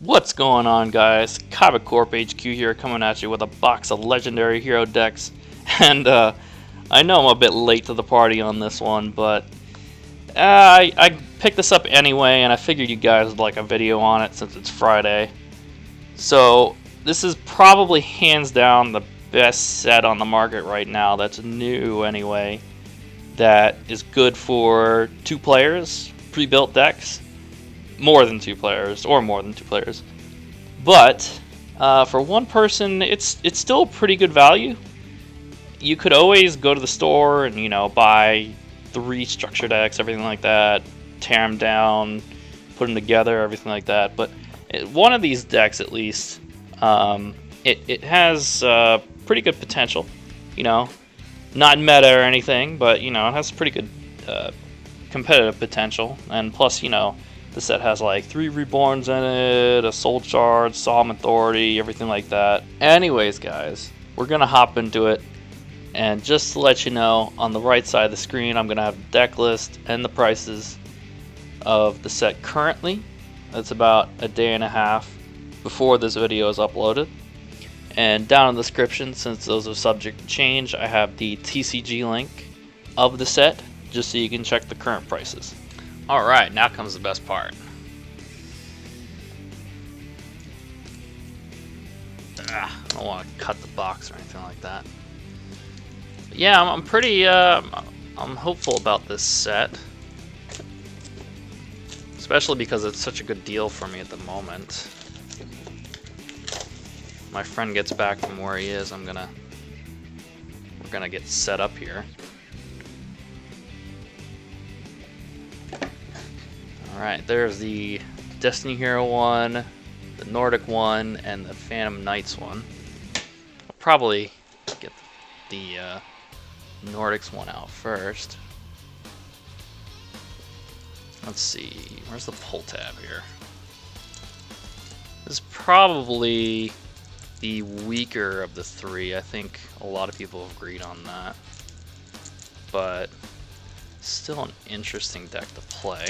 What's going on, guys? Corp HQ here, coming at you with a box of legendary hero decks. And I know I'm a bit late to the party on this one, but I picked this up anyway, and I figured you guys would like a video on it since it's Friday. So this is probably hands down the best set on the market right now that's new anyway, that is good for 2 players, pre-built decks. More than 2 players, or more than 2 players. But for 1 person, it's still a pretty good value. You could always go to the store and buy 3 structure decks, everything like that, tear them down, put them together, everything like that. But one of these decks, at least, it has pretty good potential. Not meta or anything, but it has pretty good competitive potential, and plus the set has like 3 Reborns in it, a Soul Shard, Solemn Authority, everything like that. Anyways, guys, we're going to hop into it. And just to let you know, on the right side of the screen, I'm going to have the deck list and the prices of the set currently. That's about a day and a half before this video is uploaded. And down in the description, since those are subject to change, I have the TCG link of the set, just so you can check the current prices. Alright, now comes the best part. I don't want to cut the box or anything like that. But yeah, I'm pretty, I'm hopeful about this set. Especially because it's such a good deal for me at the moment. My friend gets back from where he is, we're gonna get set up here. Alright, there's the Destiny Hero one, the Nordic one, and the Phantom Knights one. I'll probably get the Nordics one out first. Let's see, where's the pull tab here? This is probably the weaker of the 3. I think a lot of people have agreed on that. But still an interesting deck to play.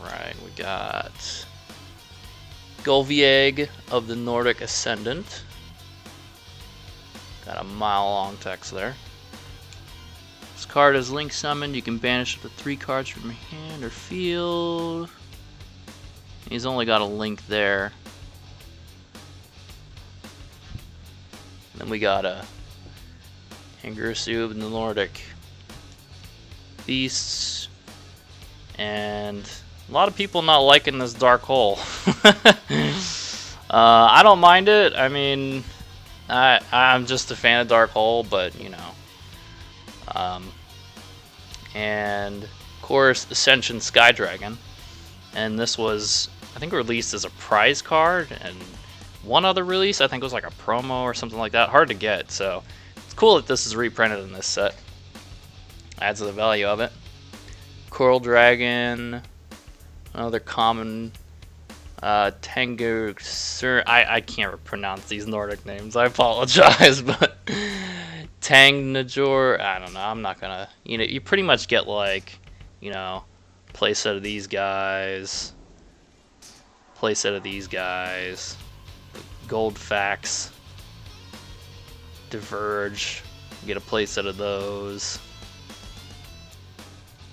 Alright, we got Golvieg of the Nordic Ascendant. Got a mile-long text there. This card is link summoned. You can banish up to 3 cards from your hand or field. He's only got a link there. Then we got a Hangirsu of the Nordic Beasts. And a lot of people not liking this Dark Hole. I don't mind it. I mean, I'm just a fan of Dark Hole, but and of course Ascension Sky Dragon, and this was, I think, released as a prize card, and one other release I think was like a promo or something like that. Hard to get, so it's cool that this is reprinted in this set. Adds to the value of it. Coral Dragon, another common, Tengu Sir. I can't pronounce these Nordic names. I apologize, but Tangnajor. I don't know. I'm not gonna. You pretty much get like, playset of these guys, playset of these guys, Goldfax, Diverge. You get a playset of those.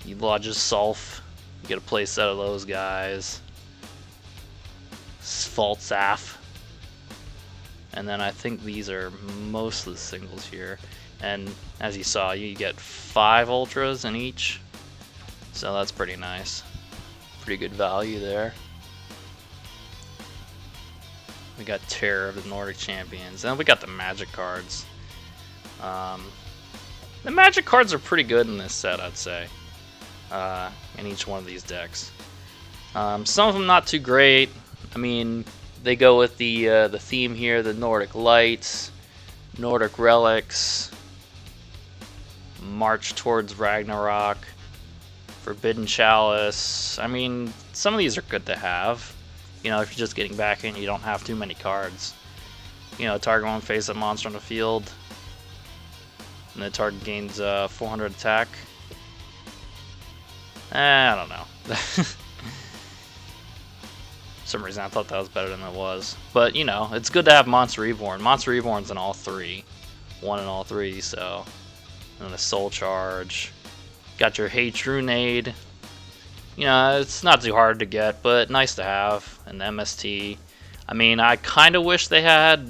You Lodges Sulf, you get a playset of those guys. Falsaf. And then I think these are most of the singles here. And as you saw, you get 5 ultras in each. So that's pretty nice. Pretty good value there. We got Terror of the Nordic Champions. And we got the Magic cards. The Magic cards are pretty good in this set, I'd say. In each one of these decks. Some of them not too great. I mean, they go with the theme here, the Nordic Lights, Nordic Relics, March Towards Ragnarok, Forbidden Chalice. I mean, some of these are good to have. If you're just getting back in, you don't have too many cards. Target one face-up monster on the field. And the target gains 400 attack. I don't know. For some reason I thought that was better than it was. But, you know, it's good to have Monster Reborn. Monster Reborn's in all three. One in all three, so... And then a Soul Charge. Got your Hey Trunade. You know, it's not too hard to get, but nice to have. An MST. I mean, I kind of wish they had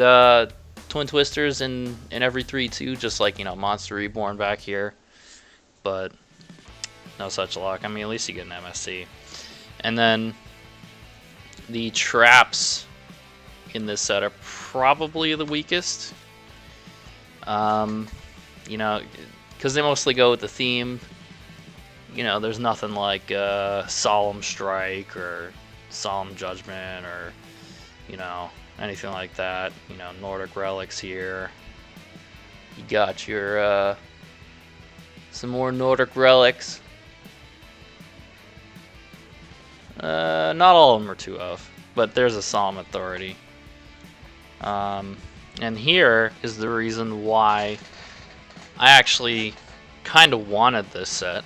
Twin Twisters in every 3 too, just like, you know, Monster Reborn back here. But no such luck. I mean, at least you get an MST. And then the traps in this set are probably the weakest. You know, because they mostly go with the theme. You know, there's nothing like Solemn Strike or Solemn Judgment or, you know, anything like that. You know, Nordic Relics here. You got your some more Nordic Relics. Not all of them are 2 of, but there's a Solemn Authority. And here is the reason why I actually kind of wanted this set,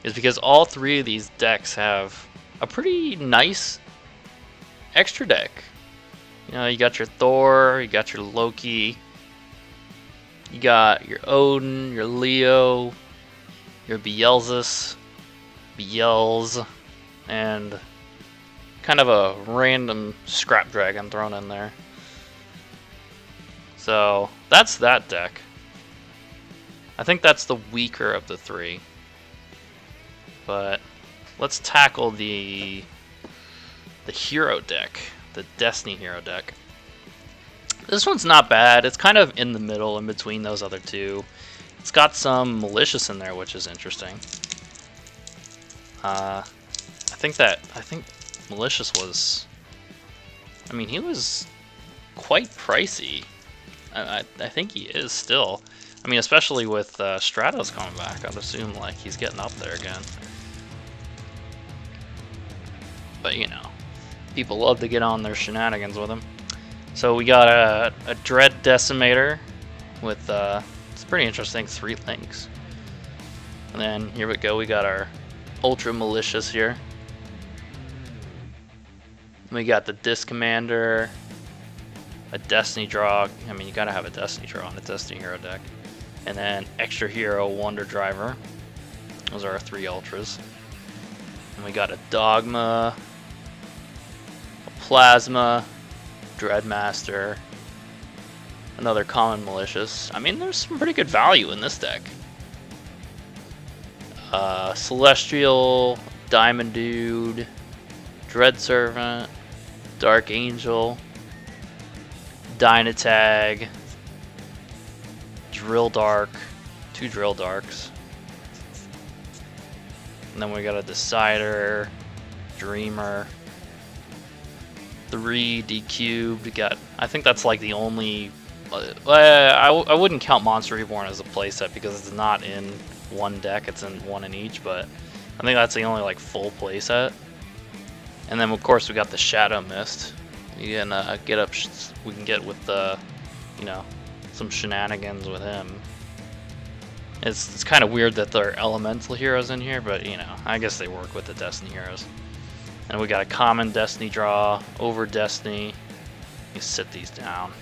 is because all 3 of these decks have a pretty nice extra deck. You know, you got your Thor, you got your Loki, you got your Odin, your Leo, your Beelzes, and kind of a random Scrap Dragon thrown in there. So that's that deck. I think that's the weaker of the 3. But let's tackle the hero deck, the Destiny hero deck. This one's not bad. It's kind of in the middle, in between those other 2. It's got some Malicious in there, which is interesting. I think Malicious was, I mean, he was quite pricey. I think he is still. I mean, especially with Stratos coming back, I'd assume like he's getting up there again. But you know, people love to get on their shenanigans with him. So we got a Dread Decimator with it's pretty interesting 3 links. And then here we go, we got our Ultra Malicious here. We got the Disc Commander, a Destiny Draw. I mean, you gotta have a Destiny Draw on a Destiny hero deck. And then Extra Hero Wonder Driver. Those are our 3 Ultras. And we got a Dogma, a Plasma, Dreadmaster, another Common Malicious. I mean, there's some pretty good value in this deck. Celestial, Diamond Dude, Dread Servant, Dark Angel, Dynatag, Drill Dark, 2 Drill Darks. And then we got a Decider, Dreamer, 3 D-Cubed. Got, I think that's like the only... I wouldn't count Monster Reborn as a playset because it's not in one deck, it's in 1 in each, but I think that's the only like full playset. And then of course we got the Shadow Mist. You can get up, we can get with you know, some shenanigans with him. It's kind of weird that there are elemental heroes in here, but you know, I guess they work with the Destiny heroes. And we got a common Destiny draw, over Destiny. You sit these down.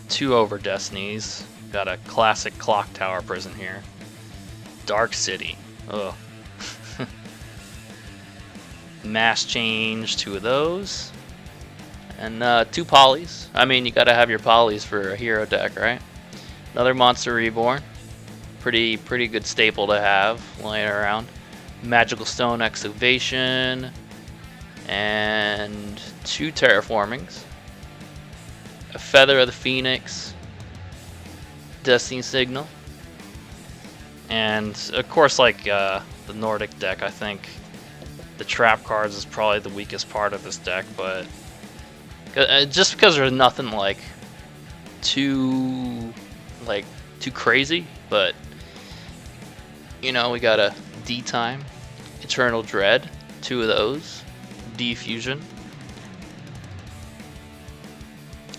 Two over Destinies. Got a classic Clock Tower prison here. Dark City. Ugh. Mass Change, 2 of those. And 2 polys. I mean, you gotta have your polys for a hero deck, right? Another Monster Reborn. Pretty good staple to have laying around. Magical Stone Excavation. And 2 Terraformings. A Feather of the Phoenix. Destiny Signal. And of course, like the Nordic deck, I think the trap cards is probably the weakest part of this deck, but just because there's nothing like too crazy, but you know, we got a D-Time, Eternal Dread, 2 of those, D-Fusion,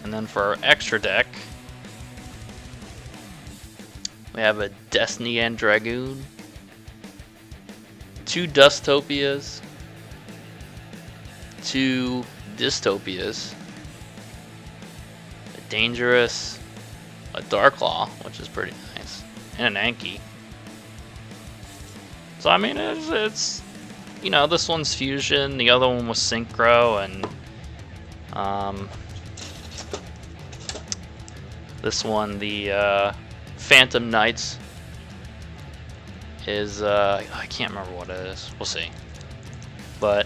And then for our extra deck, we have a Destiny and Dragoon, 2 Dustopias, 2 Dystopias, a Dangerous, a Darklaw, which is pretty nice, and an Anki. So I mean, it's you know, this one's fusion, the other one was synchro, and this one, the Phantom Knights, is I can't remember what it is. We'll see. But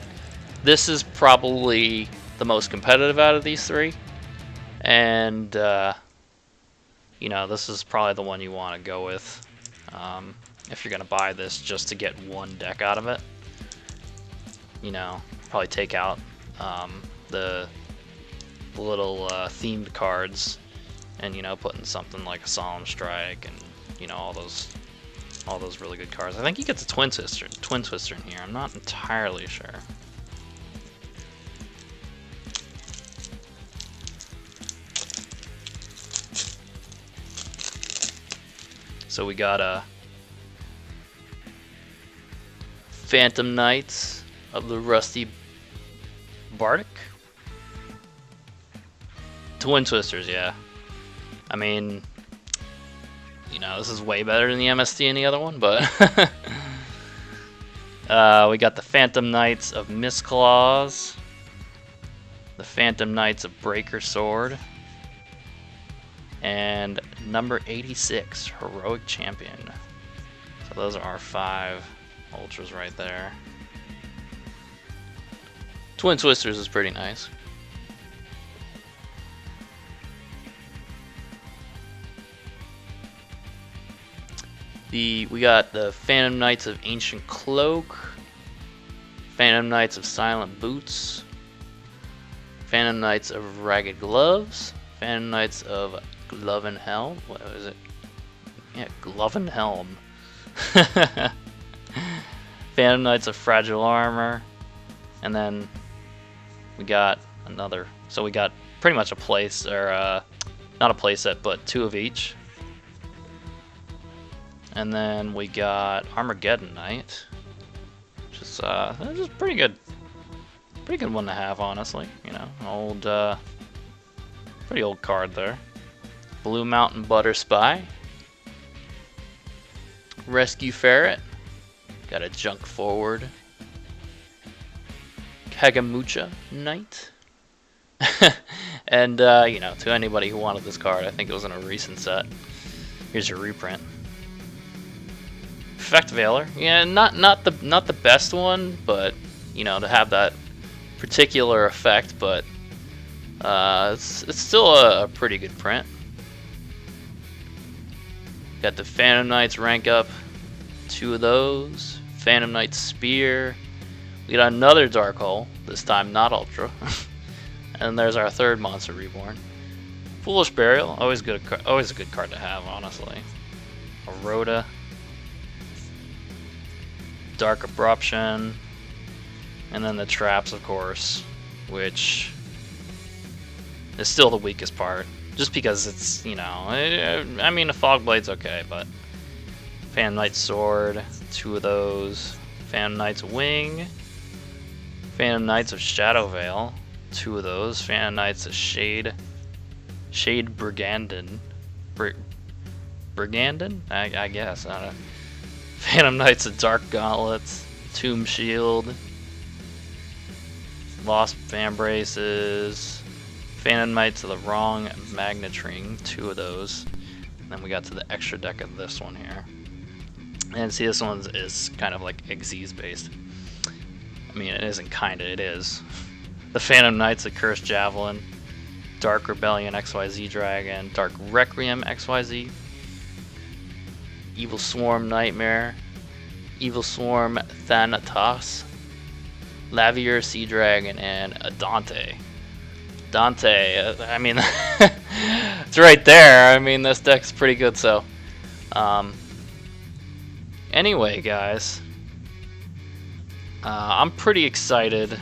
this is probably the most competitive out of these 3, and you know, this is probably the one you want to go with if you're gonna buy this just to get one deck out of it. You know, probably take out the little themed cards, and you know, put in something like a Solemn Strike, and you know, all those really good cards. I think he gets a Twin Twister in here. I'm not entirely sure. So we got a Phantom Knights of the Rusty Bardic. Twin Twisters, yeah. I mean, you know, this is way better than the MST and the other one, but we got the Phantom Knights of Mistclaws, the Phantom Knights of Breaker Sword, and number 86, Heroic Champion. So those are our 5 ultras right there. Twin Twisters is pretty nice. We got the Phantom Knights of Ancient Cloak, Phantom Knights of Silent Boots, Phantom Knights of Ragged Gloves, Phantom Knights of Glove and Helm. What is it? Yeah, Glove and Helm. Phantom Knights of Fragile Armor, and then we got another. So we got pretty much a place, or not a playset, but 2 of each. And then we got Armageddon Knight, which is just pretty good one to have, honestly. You know, old, pretty old card there. Blue Mountain Butter Spy, Rescue Ferret, got a Junk Forward, Kagamucha Knight, and you know, to anybody who wanted this card, I think it was in a recent set. Here's your reprint. Effect Veiler, yeah, not the best one, but you know, to have that particular effect, but it's still a pretty good print. Got the Phantom Knights rank up, 2 of those. Phantom Knight Spear. We got another Dark Hole, this time not Ultra. And there's our 3rd Monster Reborn. Foolish Burial, always a good card to have, honestly. A Rhoda. Dark Abruption. And then the Traps, of course, which is still the weakest part. Just because it's, you know, I mean, a Fog Blade's okay, but Phantom Knight's Sword, 2 of those. Phantom Knight's Wing, Phantom Knights of Shadow Veil, 2 of those. Phantom Knights of Shade Brigandin, Brigandin? I guess, I don't know. Phantom Knights of Dark Gauntlets, Tomb Shield, Lost Vambraces, Phantom Knights of the Wrong Magnet Ring, 2 of those. And then we got to the extra deck of this one here. And see, this one is kind of like Xyz based. I mean, it isn't kinda, it is. The Phantom Knights of Cursed Javelin, Dark Rebellion XYZ Dragon, Dark Requiem XYZ, Evil Swarm Nightmare, Evil Swarm Thanatos, Lavier Sea Dragon, and a Dante. I mean, it's right there. I mean, this deck's pretty good, so. Anyway, guys, I'm pretty excited to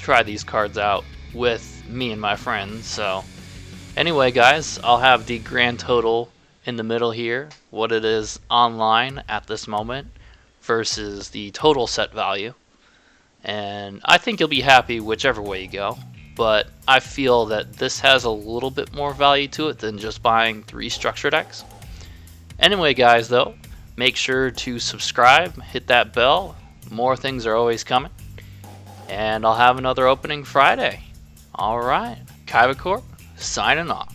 try these cards out with with me and my friends. So anyway, guys, I'll have the grand total in the middle here, what it is online at this moment versus the total set value. And I think you'll be happy whichever way you go. But I feel that this has a little bit more value to it than just buying 3 structure decks. Anyway, guys, though, make sure to subscribe, hit that bell. More things are always coming. And I'll have another opening Friday. Alright, Kaiba Corp, signing off.